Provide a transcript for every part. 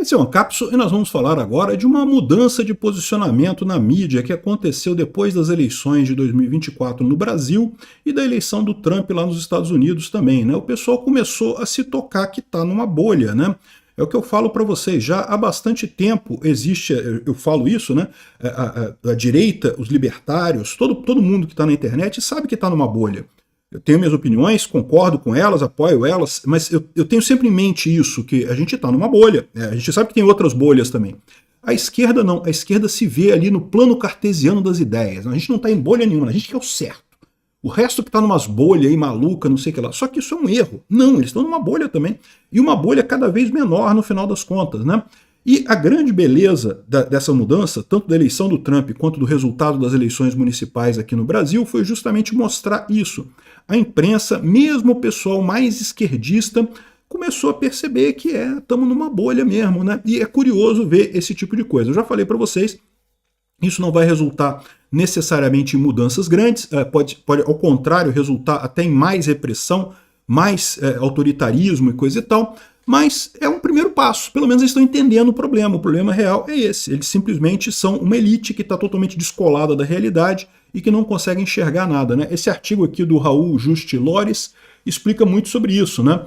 Esse é o Ancapso e nós vamos falar agora de uma mudança de posicionamento na mídia que aconteceu depois das eleições de 2024 no Brasil e da eleição do Trump lá nos Estados Unidos também, né? O pessoal começou a se tocar que está numa bolha, né? É o que eu falo para vocês, já há bastante tempo existe, eu falo isso, né? A direita, os libertários, todo mundo que está na internet sabe que está numa bolha. Eu tenho minhas opiniões, concordo com elas, apoio elas, mas eu tenho sempre em mente isso, que a gente está numa bolha. A gente sabe que tem outras bolhas também. A esquerda não, a esquerda se vê ali no plano cartesiano das ideias. A gente não está em bolha nenhuma, a gente quer o certo. O resto que está numas bolhas aí, maluca, não sei o que lá. Só que isso é um erro. Não, eles estão numa bolha também. E uma bolha cada vez menor no final das contas, né? E a grande beleza dessa mudança, tanto da eleição do Trump quanto do resultado das eleições municipais aqui no Brasil, foi justamente mostrar isso. A imprensa, mesmo o pessoal mais esquerdista, começou a perceber que estamos numa bolha mesmo, né? E é curioso ver esse tipo de coisa. Eu já falei para vocês, isso não vai resultar necessariamente em mudanças grandes, pode ao contrário, resultar até em mais repressão, mais autoritarismo e coisa e tal, mas é um primeiro passo, pelo menos eles estão entendendo o problema real é esse, eles simplesmente são uma elite que está totalmente descolada da realidade e que não consegue enxergar nada, né? Esse artigo aqui do Raul Juste Lores explica muito sobre isso, né?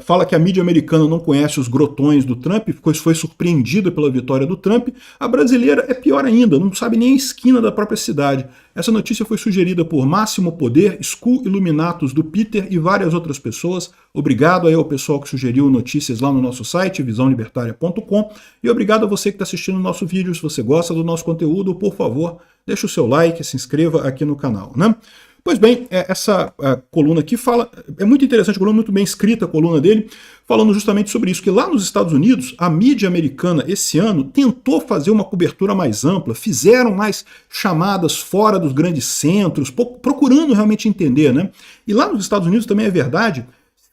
Fala que a mídia americana não conhece os grotões do Trump, foi surpreendida pela vitória do Trump. A brasileira é pior ainda, não sabe nem a esquina da própria cidade. Essa notícia foi sugerida por Máximo Poder, School Illuminatus do Peter e várias outras pessoas. Obrigado aí ao pessoal que sugeriu notícias lá no nosso site, visãolibertaria.com. E obrigado a você que está assistindo o nosso vídeo. Se você gosta do nosso conteúdo, por favor, deixe o seu like, se inscreva aqui no canal, né? Pois bem, essa coluna aqui é muito interessante, a coluna muito bem escrita, a coluna dele, falando justamente sobre isso, que lá nos Estados Unidos, a mídia americana esse ano tentou fazer uma cobertura mais ampla, fizeram mais chamadas fora dos grandes centros, procurando realmente entender, né? E lá nos Estados Unidos também é verdade.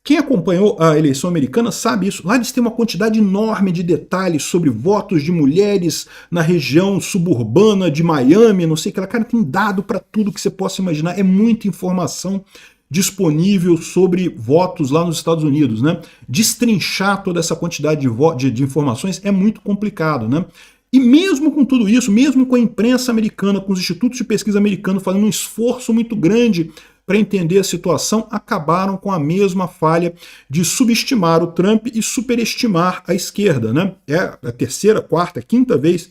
Quem acompanhou a eleição americana sabe isso. Lá eles têm uma quantidade enorme de detalhes sobre votos de mulheres na região suburbana de Miami, não sei o que lá. Cara, tem dado para tudo que você possa imaginar. É muita informação disponível sobre votos lá nos Estados Unidos, né? Destrinchar toda essa quantidade de informações é muito complicado, né? E mesmo com tudo isso, mesmo com a imprensa americana, com os institutos de pesquisa americanos fazendo um esforço muito grande para entender a situação, acabaram com a mesma falha de subestimar o Trump e superestimar a esquerda, né? É a terceira, quarta, quinta vez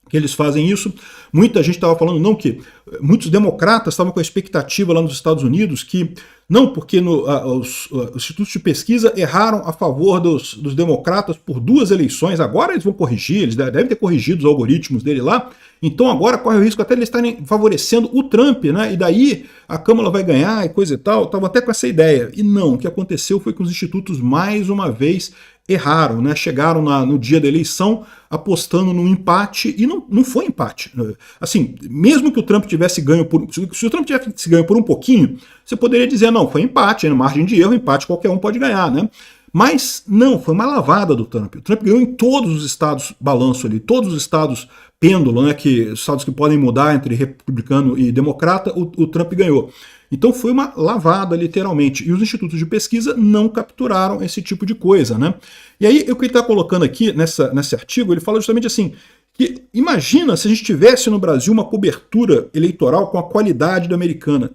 que eles fazem isso. Muita gente estava falando, não, que muitos democratas estavam com a expectativa lá nos Estados Unidos que, não, porque os institutos de pesquisa erraram a favor dos democratas por 2 eleições, agora eles vão corrigir, eles devem ter corrigido os algoritmos dele lá, então agora corre o risco até de eles estarem favorecendo o Trump, né? E daí a Câmara vai ganhar e coisa e tal, estava até com essa ideia. E não, o que aconteceu foi que os institutos mais uma vez erraram, né? Chegaram no dia da eleição apostando no empate e não foi empate. Assim, mesmo que o Trump tivesse ganho se o Trump tivesse ganho por um pouquinho, você poderia dizer, não, foi empate, na margem de erro, empate qualquer um pode ganhar, né? Mas não, foi uma lavada do Trump. O Trump ganhou em todos os estados balanço ali, todos os estados pêndulo, né, estados que podem mudar entre republicano e democrata, o Trump ganhou. Então foi uma lavada, literalmente. E os institutos de pesquisa não capturaram esse tipo de coisa, né? E aí, o que ele está colocando aqui nesse artigo, ele fala justamente assim, que imagina se a gente tivesse no Brasil uma cobertura eleitoral com a qualidade da americana.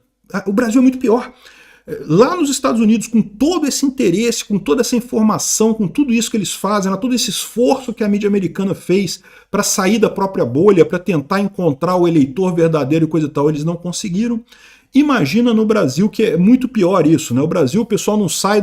O Brasil é muito pior. Lá nos Estados Unidos, com todo esse interesse, com toda essa informação, com tudo isso que eles fazem, todo esse esforço que a mídia americana fez para sair da própria bolha, para tentar encontrar o eleitor verdadeiro e coisa e tal, eles não conseguiram. Imagina no Brasil, que é muito pior isso, né? O Brasil, o pessoal não sai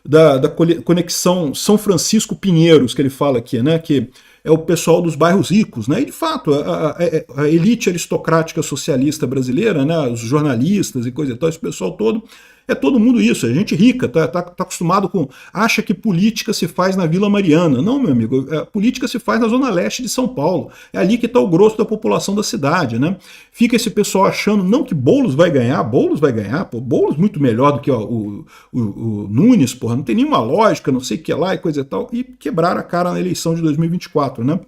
da conexão São Francisco-Pinheiros, que ele fala aqui, né? Que é o pessoal dos bairros ricos, né? E de fato, a elite aristocrática socialista brasileira, né? Os jornalistas e coisa e tal, esse pessoal todo, é todo mundo isso, é gente rica, tá acostumado com... Acha que política se faz na Vila Mariana. Não, meu amigo, a política se faz na Zona Leste de São Paulo. É ali que está o grosso da população da cidade, né? Fica esse pessoal achando, não, que Boulos vai ganhar, pô, Boulos muito melhor do que o Nunes, porra, não tem nenhuma lógica, não sei o que lá e coisa e tal, e quebraram a cara na eleição de 2024, né?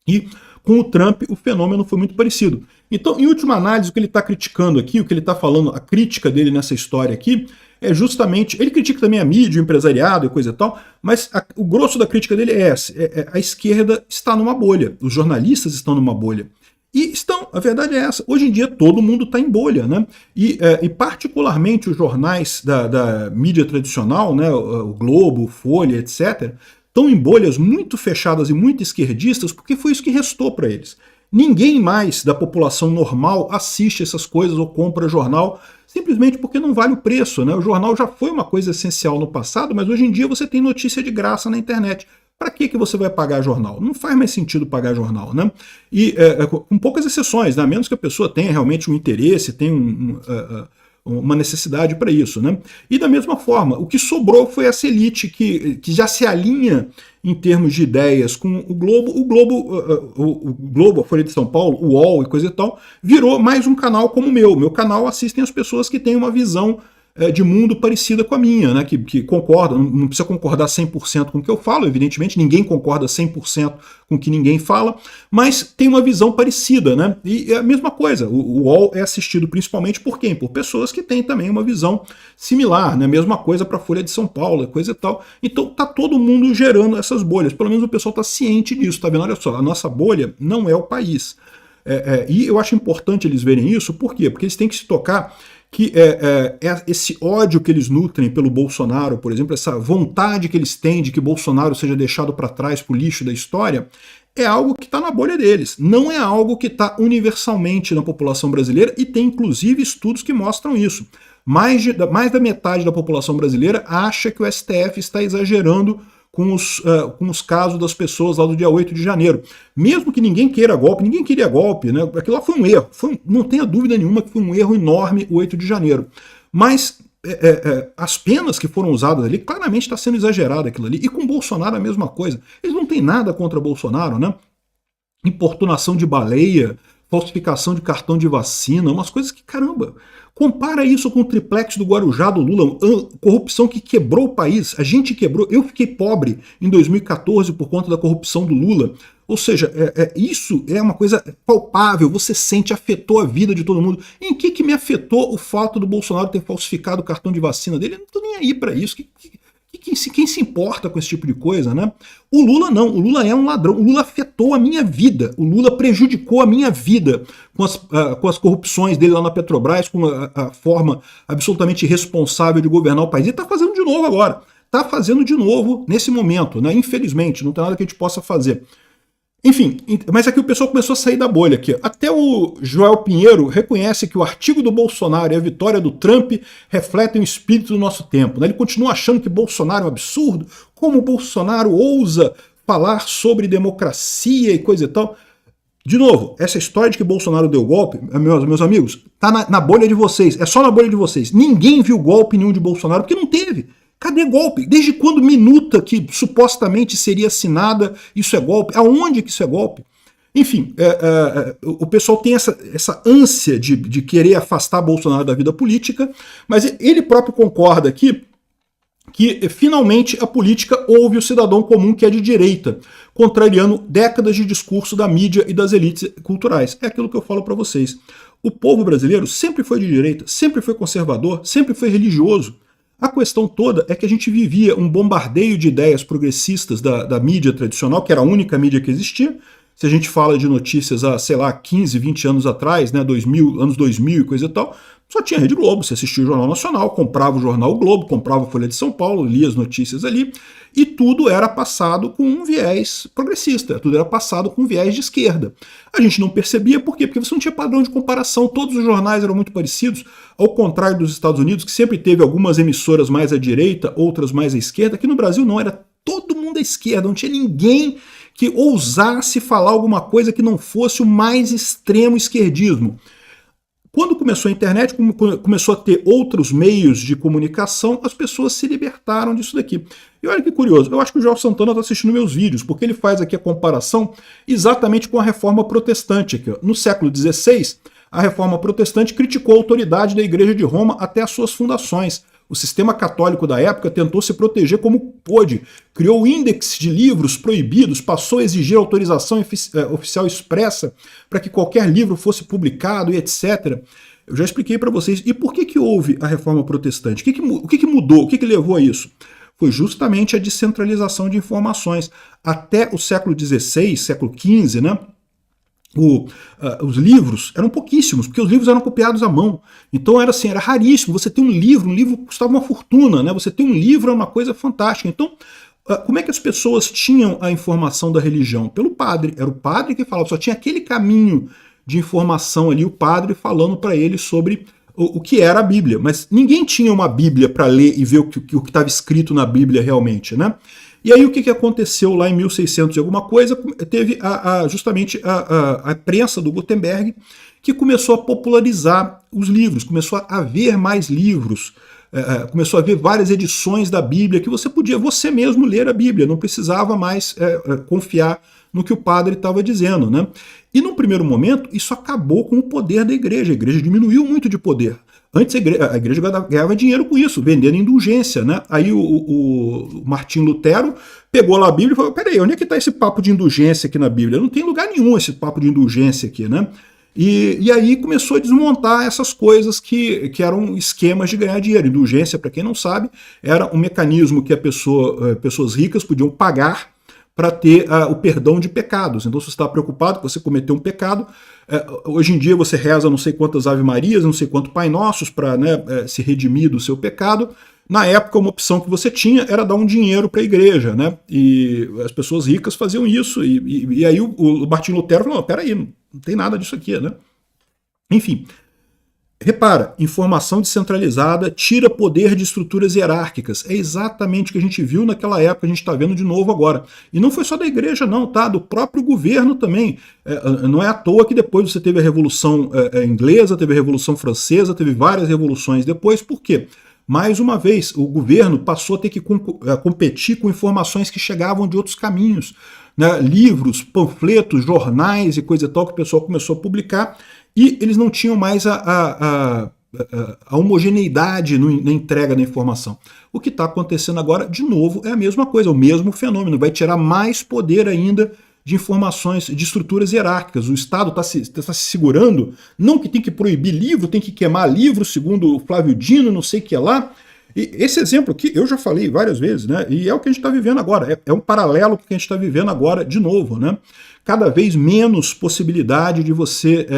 E com o Trump o fenômeno foi muito parecido. Então, em última análise, o que ele está criticando aqui, o que ele está falando, a crítica dele nessa história aqui, é justamente... Ele critica também a mídia, o empresariado e coisa e tal, mas o grosso da crítica dele é esse. A esquerda está numa bolha, os jornalistas estão numa bolha. E estão, a verdade é essa, hoje em dia todo mundo está em bolha, né? E particularmente os jornais da mídia tradicional, né, o Globo, o Folha, etc., estão em bolhas muito fechadas e muito esquerdistas porque foi isso que restou para eles. Ninguém mais da população normal assiste essas coisas ou compra jornal simplesmente porque não vale o preço, né? O jornal já foi uma coisa essencial no passado, mas hoje em dia você tem notícia de graça na internet. Para que você vai pagar jornal? Não faz mais sentido pagar jornal, né? E com poucas exceções, né? A menos que a pessoa tenha realmente um interesse, tenha uma necessidade para isso, né? E da mesma forma, o que sobrou foi essa elite que já se alinha em termos de ideias com o Globo. O Globo, a Folha de São Paulo, o UOL e coisa e tal, virou mais um canal como o meu. Meu canal assistem as pessoas que têm uma visão de mundo parecida com a minha, né, que concordam, não precisa concordar 100% com o que eu falo, evidentemente, ninguém concorda 100% com o que ninguém fala, mas tem uma visão parecida, né, e é a mesma coisa, o UOL é assistido principalmente por quem? Por pessoas que têm também uma visão similar, né, mesma coisa para a Folha de São Paulo, coisa e tal, então tá todo mundo gerando essas bolhas, pelo menos o pessoal tá ciente disso, tá vendo? Olha só, a nossa bolha não é o país, e eu acho importante eles verem isso, por quê? Porque eles têm que se tocar que esse ódio que eles nutrem pelo Bolsonaro, por exemplo, essa vontade que eles têm de que Bolsonaro seja deixado para trás, para o lixo da história, é algo que está na bolha deles. Não é algo que está universalmente na população brasileira e tem inclusive estudos que mostram isso. Mais da metade da população brasileira acha que o STF está exagerando com os casos das pessoas lá do dia 8 de janeiro. Mesmo que ninguém queira golpe, ninguém queria golpe, né? Aquilo lá foi um erro. Não tenha dúvida nenhuma que foi um erro enorme o 8 de janeiro. Mas as penas que foram usadas ali, claramente está sendo exagerado aquilo ali. E com Bolsonaro a mesma coisa. Eles não têm nada contra Bolsonaro, né? Importunação de baleia, falsificação de cartão de vacina, umas coisas que, caramba, compara isso com o triplex do Guarujá do Lula, corrupção que quebrou o país, a gente quebrou, eu fiquei pobre em 2014 por conta da corrupção do Lula, ou seja, isso é uma coisa palpável, você sente, afetou a vida de todo mundo. Em que me afetou o fato do Bolsonaro ter falsificado o cartão de vacina dele? Eu não tô nem aí para isso, quem se importa com esse tipo de coisa, né? O Lula não, o Lula é um ladrão, o Lula afetou a minha vida, o Lula prejudicou a minha vida com as corrupções dele lá na Petrobras, com a forma absolutamente irresponsável de governar o país. Ele está fazendo de novo agora, está fazendo de novo nesse momento, né? Infelizmente, não tem nada que a gente possa fazer. Enfim, mas aqui o pessoal começou a sair da bolha aqui. Até o Joel Pinheiro reconhece que o artigo do Bolsonaro e a vitória do Trump refletem o espírito do nosso tempo. Ele continua achando que Bolsonaro é um absurdo, como o Bolsonaro ousa falar sobre democracia e coisa e tal. De novo, essa história de que Bolsonaro deu golpe, meus amigos, tá na bolha de vocês, é só na bolha de vocês. Ninguém viu golpe nenhum de Bolsonaro, porque não teve. Cadê golpe? Desde quando minuta que supostamente seria assinada, isso é golpe? Aonde que isso é golpe? Enfim, o pessoal tem essa ânsia de querer afastar Bolsonaro da vida política, mas ele próprio concorda aqui que finalmente a política ouve o cidadão comum que é de direita, contrariando décadas de discurso da mídia e das elites culturais. É aquilo que eu falo para vocês. O povo brasileiro sempre foi de direita, sempre foi conservador, sempre foi religioso. A questão toda é que a gente vivia um bombardeio de ideias progressistas da mídia tradicional, que era a única mídia que existia. Se a gente fala de notícias há, sei lá, 15, 20 anos atrás, né, anos 2000 e coisa e tal, só tinha Rede Globo, você assistia o Jornal Nacional, comprava o Jornal o Globo, comprava a Folha de São Paulo, lia as notícias ali, e tudo era passado com um viés progressista, tudo era passado com um viés de esquerda. A gente não percebia, por quê? Porque você não tinha padrão de comparação, todos os jornais eram muito parecidos, ao contrário dos Estados Unidos, que sempre teve algumas emissoras mais à direita, outras mais à esquerda. Aqui no Brasil não, era todo mundo à esquerda, não tinha ninguém que ousasse falar alguma coisa que não fosse o mais extremo esquerdismo. Quando começou a internet, começou a ter outros meios de comunicação, as pessoas se libertaram disso daqui. E olha que curioso, eu acho que o João Santana está assistindo meus vídeos, porque ele faz aqui a comparação exatamente com a Reforma Protestante. Aqui, ó. No século XVI, a Reforma Protestante criticou a autoridade da Igreja de Roma até as suas fundações. O sistema católico da época tentou se proteger como pôde, criou índice de livros proibidos, passou a exigir autorização oficial expressa para que qualquer livro fosse publicado e etc. Eu já expliquei para vocês. E por que houve a Reforma Protestante? O que mudou? O que levou a isso? Foi justamente a descentralização de informações. Até o século XVI, século XV, né? Os livros eram pouquíssimos, porque os livros eram copiados à mão. Então era assim, era raríssimo. Você ter um livro custava uma fortuna, né? Você ter um livro é uma coisa fantástica. Então, como é que as pessoas tinham a informação da religião? Pelo padre. Era o padre que falava, só tinha aquele caminho de informação ali, o padre falando para ele sobre o que era a Bíblia. Mas ninguém tinha uma Bíblia para ler e ver o que estava escrito na Bíblia realmente, né? E aí o que aconteceu lá em 1600 e alguma coisa? Teve justamente a prensa do Gutenberg, que começou a popularizar os livros, começou a haver mais livros, começou a haver várias edições da Bíblia, que você podia você mesmo ler a Bíblia, não precisava mais confiar no que o padre estava dizendo, né? E num primeiro momento, isso acabou com o poder da igreja. A igreja diminuiu muito de poder. Antes a igreja ganhava dinheiro com isso, vendendo indulgência, né? Aí o Martim Lutero pegou lá a Bíblia e falou, peraí, onde é que está esse papo de indulgência aqui na Bíblia? Não tem lugar nenhum esse papo de indulgência aqui, né? E aí começou a desmontar essas coisas que eram esquemas de ganhar dinheiro. Indulgência, para quem não sabe, era um mecanismo que pessoas ricas podiam pagar para ter o perdão de pecados. Então, se você está preocupado que você cometeu um pecado, hoje em dia você reza não sei quantas Ave Marias, não sei quantos Pai Nossos para se redimir do seu pecado. Na época, uma opção que você tinha era dar um dinheiro para a igreja, né? E as pessoas ricas faziam isso. E aí o Martim Lutero falou, peraí, não tem nada disso aqui, né? Enfim, repara, informação descentralizada tira poder de estruturas hierárquicas. É exatamente o que a gente viu naquela época, a gente está vendo de novo agora. E não foi só da igreja não, tá? Do próprio governo também. Não é à toa que depois você teve a Revolução Inglesa, teve a Revolução Francesa, teve várias revoluções depois. Por quê? Mais uma vez, o governo passou a ter que competir com informações que chegavam de outros caminhos. Né? Livros, panfletos, jornais e coisa e tal que o pessoal começou a publicar, e eles não tinham mais a homogeneidade na entrega da informação. O que está acontecendo agora, de novo, é a mesma coisa, o mesmo fenômeno. Vai tirar mais poder ainda de informações, de estruturas hierárquicas. O Estado está se segurando, não que tem que proibir livro, tem que queimar livro, segundo o Flávio Dino, não sei o que lá. E esse exemplo aqui, eu já falei várias vezes, né? E é o que a gente está vivendo agora. É um paralelo com o que a gente está vivendo agora de novo, né? Cada vez menos possibilidade de você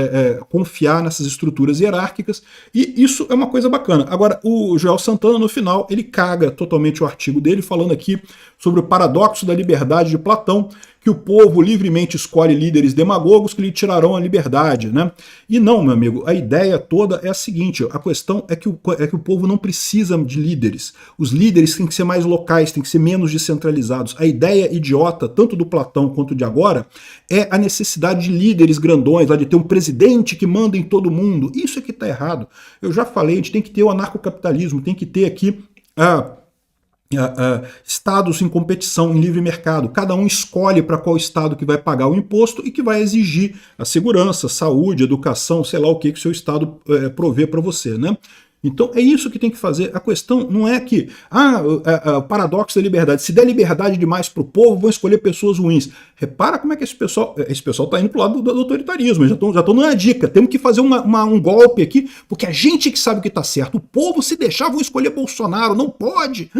confiar nessas estruturas hierárquicas, e isso é uma coisa bacana. Agora, o Joel Santana, no final, ele caga totalmente o artigo dele, falando aqui sobre o paradoxo da liberdade de Platão, que o povo livremente escolhe líderes demagogos que lhe tirarão a liberdade, né? E não, meu amigo, a ideia toda é a seguinte, a questão é que o povo não precisa de líderes. Os líderes têm que ser mais locais, têm que ser menos descentralizados. A ideia idiota, tanto do Platão quanto de agora, é a necessidade de líderes grandões, de ter um presidente que manda em todo mundo. Isso é que está errado. Eu já falei, a gente tem que ter o anarcocapitalismo, tem que ter aqui estados em competição, em livre mercado. Cada um escolhe para qual estado que vai pagar o imposto e que vai exigir a segurança, saúde, educação, sei lá o que o seu estado provê para você, né? Então é isso que tem que fazer. A questão não é que o paradoxo da liberdade, se der liberdade demais para o povo, vão escolher pessoas ruins. Repara como é que esse pessoal está indo para o lado do autoritarismo, já estão dando uma dica, temos que fazer um golpe aqui, porque a gente que sabe o que está certo, o povo se deixar vão escolher Bolsonaro, não pode,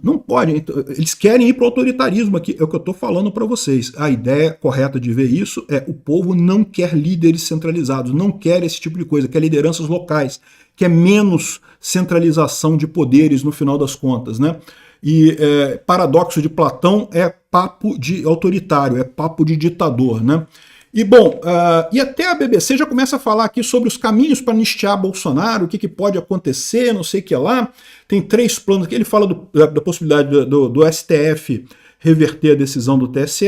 não pode. Então, eles querem ir para o autoritarismo aqui, é o que eu estou falando para vocês. A ideia correta de ver isso é o povo não quer líderes centralizados, não quer esse tipo de coisa, quer lideranças locais, que é menos centralização de poderes no final das contas, né? E paradoxo de Platão é papo de autoritário, é papo de ditador, né? E bom, e até a BBC já começa a falar aqui sobre os caminhos para anistiar Bolsonaro, o que pode acontecer, não sei o que lá. Tem 3 planos aqui, ele fala da possibilidade do STF reverter a decisão do TSE,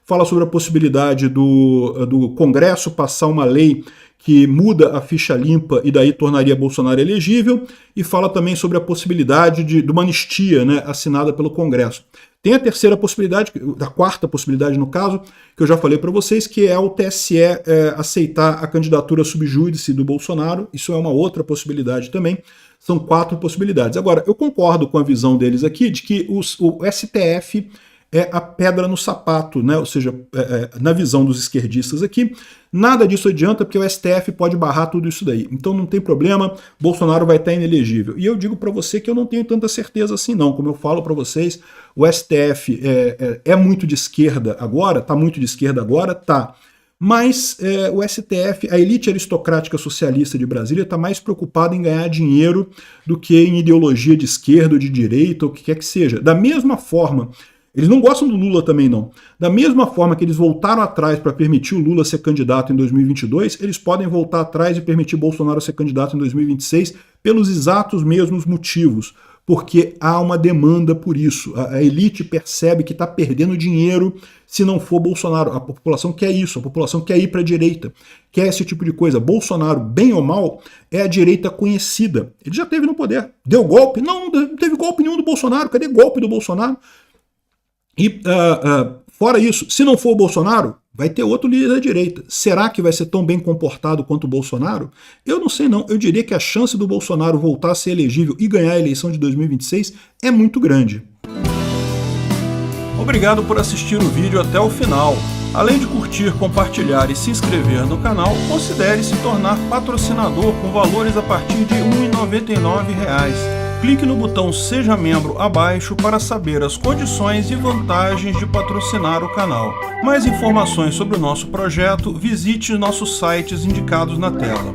fala sobre a possibilidade do Congresso passar uma lei que muda a ficha limpa e daí tornaria Bolsonaro elegível, e fala também sobre a possibilidade de uma anistia, né, assinada pelo Congresso. Tem a terceira possibilidade, a quarta possibilidade no caso, que eu já falei para vocês, que é o TSE aceitar a candidatura sub júdice do Bolsonaro. Isso é uma outra possibilidade também. São 4 possibilidades. Agora, eu concordo com a visão deles aqui de que o STF é a pedra no sapato, né? Ou seja, na visão dos esquerdistas aqui, nada disso adianta porque o STF pode barrar tudo isso daí. Então não tem problema, Bolsonaro vai estar inelegível. E eu digo para você que eu não tenho tanta certeza assim não. Como eu falo para vocês, o STF é muito de esquerda agora, tá muito de esquerda agora, tá. Mas o STF, a elite aristocrática socialista de Brasília, está mais preocupada em ganhar dinheiro do que em ideologia de esquerda ou de direita, ou o que quer que seja. Da mesma forma, eles não gostam do Lula também não. Da mesma forma que eles voltaram atrás para permitir o Lula ser candidato em 2022, eles podem voltar atrás e permitir Bolsonaro ser candidato em 2026 pelos exatos mesmos motivos. Porque há uma demanda por isso. A elite percebe que está perdendo dinheiro se não for Bolsonaro. A população quer isso, a população quer ir para a direita, quer esse tipo de coisa. Bolsonaro, bem ou mal, é a direita conhecida. Ele já esteve no poder. Deu golpe? Não, não teve golpe nenhum do Bolsonaro. Cadê golpe do Bolsonaro? E fora isso, se não for o Bolsonaro, vai ter outro líder da direita. Será que vai ser tão bem comportado quanto o Bolsonaro? Eu não sei não. Eu diria que a chance do Bolsonaro voltar a ser elegível e ganhar a eleição de 2026 é muito grande. Obrigado por assistir o vídeo até o final. Além de curtir, compartilhar e se inscrever no canal, considere se tornar patrocinador com valores a partir de R$ 1,99. Clique no botão Seja Membro abaixo para saber as condições e vantagens de patrocinar o canal. Mais informações sobre o nosso projeto, visite nossos sites indicados na tela.